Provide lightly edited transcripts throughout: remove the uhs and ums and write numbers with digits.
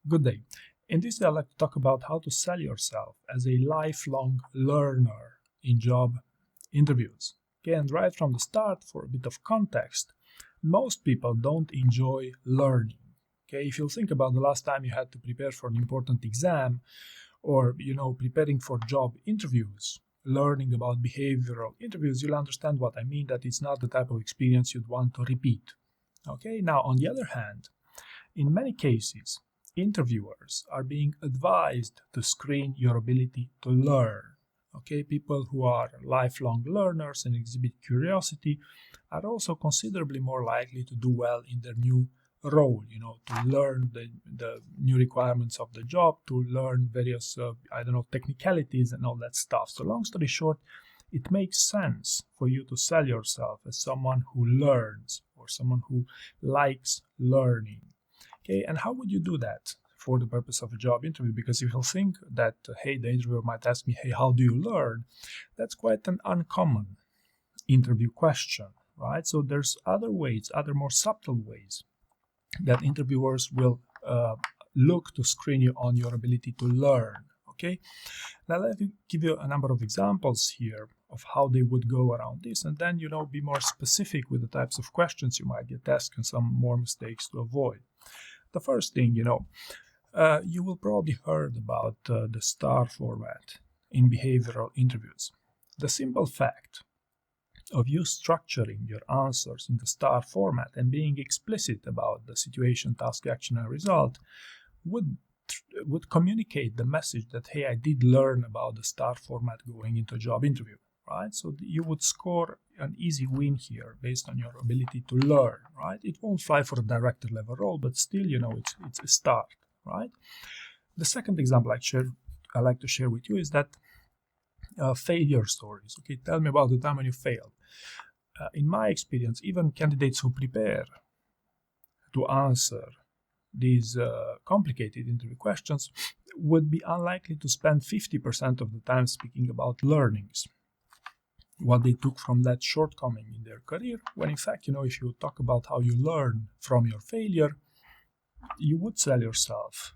Good day. In this, I'd like to talk about how to sell yourself as a lifelong learner in job interviews. Okay, and right from the start, for a bit of context, most people don't enjoy learning. Okay, if you think about the last time you had to prepare for an important exam or preparing for job interviews, learning about behavioral interviews, you'll understand what I mean, that it's not the type of experience you'd want to repeat. Okay, now on the other hand, in many cases, interviewers are being advised to screen your ability to learn. Okay, people who are lifelong learners and exhibit curiosity are also considerably more likely to do well in their new role, to learn the new requirements of the job, to learn various, technicalities and all that stuff. So, long story short, it makes sense for you to sell yourself as someone who learns or someone who likes learning. Okay, and how would you do that for the purpose of a job interview? Because if you think that, hey, the interviewer might ask me, hey, how do you learn? That's quite an uncommon interview question, right? So there's other ways, other more subtle ways that interviewers will look to screen you on your ability to learn. Okay, now let me give you a number of examples here of how they would go around this, and then be more specific with the types of questions you might get asked and some more mistakes to avoid. The first thing, you will probably heard about the STAR format in behavioral interviews. The simple fact of you structuring your answers in the STAR format and being explicit about the situation, task, action, and result would communicate the message that, hey, I did learn about the STAR format going into a job interview, right? So you would score an easy win here based on your ability to learn, right? It won't fly for a director level role, but still, it's a start, right? The second example I like to share with you is that failure stories. Okay, tell me about the time when you failed. In my experience, even candidates who prepare to answer these complicated interview questions would be unlikely to spend 50% of the time speaking about learnings, what they took from that shortcoming in their career, when in fact, if you talk about how you learn from your failure, you would sell yourself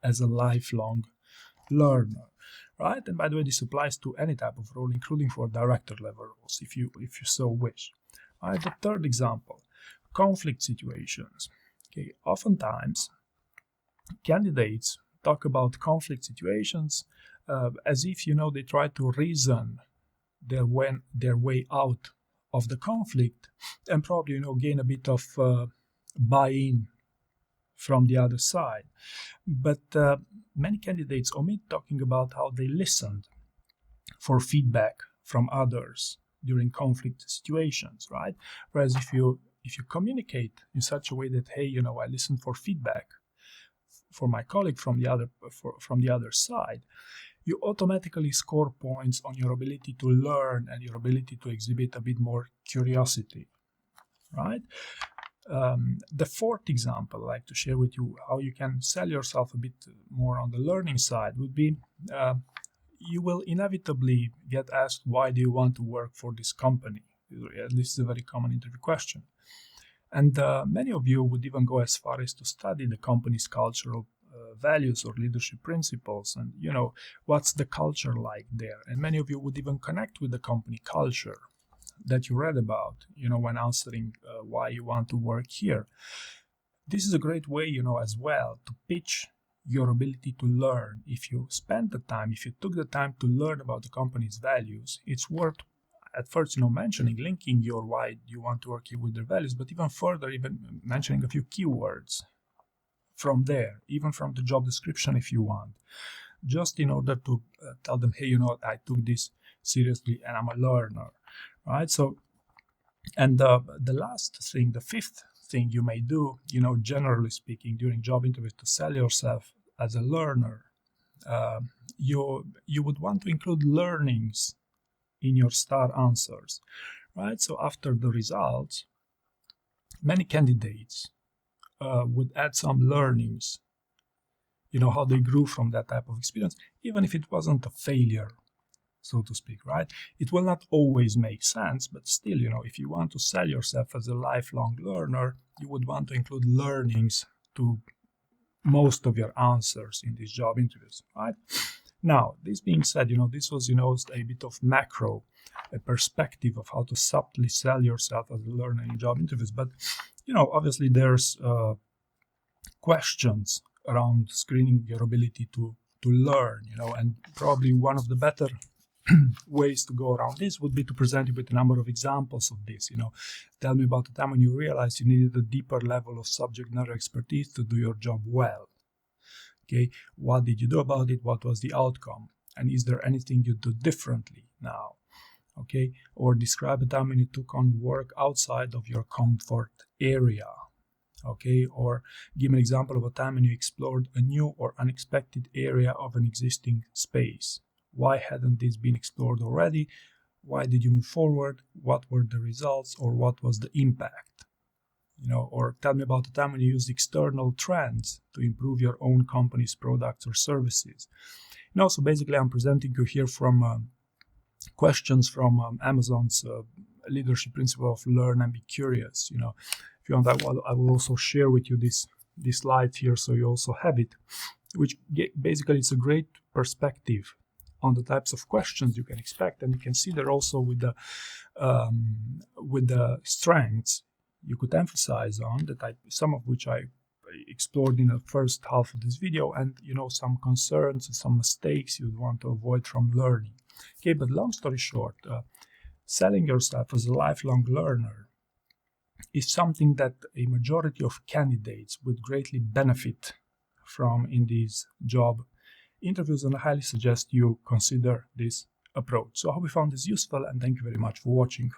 as a lifelong learner, right? And by the way, this applies to any type of role, including for director level roles, if you so wish. All right, the third example, conflict situations. Okay, oftentimes candidates talk about conflict situations as if they try to reason their way out of the conflict and probably gain a bit of buy-in from the other side. But many candidates omit talking about how they listened for feedback from others during conflict situations, right? Whereas if you communicate in such a way that, hey, I listened for feedback for my colleague from the other side, you automatically score points on your ability to learn and your ability to exhibit a bit more curiosity, right? The fourth example I'd like to share with you how you can sell yourself a bit more on the learning side would be you will inevitably get asked, why do you want to work for this company? This is a very common interview question. And many of you would even go as far as to study the company's cultural values or leadership principles and, what's the culture like there. And many of you would even connect with the company culture that you read about, when answering why you want to work here. This is a great way, as well, to pitch your ability to learn. If you took the time to learn about the company's values, it's worth at first, mentioning, linking your why you want to work here with their values, but even further, even mentioning a few keywords from there, even from the job description if you want, just in order to tell them, hey, I took this seriously and I'm a learner, right? So, and the last thing, the fifth thing you may do, generally speaking, during job interviews to sell yourself as a learner, you would want to include learnings in your STAR answers, right? So after the results, many candidates would add some learnings, how they grew from that type of experience, even if it wasn't a failure, so to speak, right? It will not always make sense, but still, if you want to sell yourself as a lifelong learner, you would want to include learnings to most of your answers in these job interviews, right? Now, this being said, this was, a bit of macro, a perspective of how to subtly sell yourself as a learner in job interviews. But, obviously there's questions around screening your ability to learn, and probably one of the better ways to go around this would be to present you with a number of examples of this. Tell me about the time when you realized you needed a deeper level of subject matter expertise to do your job well. Okay, what did you do about it? What was the outcome? And is there anything you do differently now? Okay, or describe a time when you took on work outside of your comfort area. Okay, or give an example of a time when you explored a new or unexpected area of an existing space. Why hadn't this been explored already? Why did you move forward? What were the results, or what was the impact? Or tell me about the time when you used external trends to improve your own company's products or services. So basically I'm presenting you here from questions from Amazon's leadership principle of learn and be curious. If you want, I will also share with you this slide here, so you also have it, which basically it's a great perspective on the types of questions you can expect, and you can see there also with the strengths you could emphasize on, some of which I explored in the first half of this video, and some concerns and some mistakes you'd want to avoid from learning. Okay, but long story short, selling yourself as a lifelong learner is something that a majority of candidates would greatly benefit from in these job interviews, and I highly suggest you consider this approach. So I hope you found this useful, and thank you very much for watching.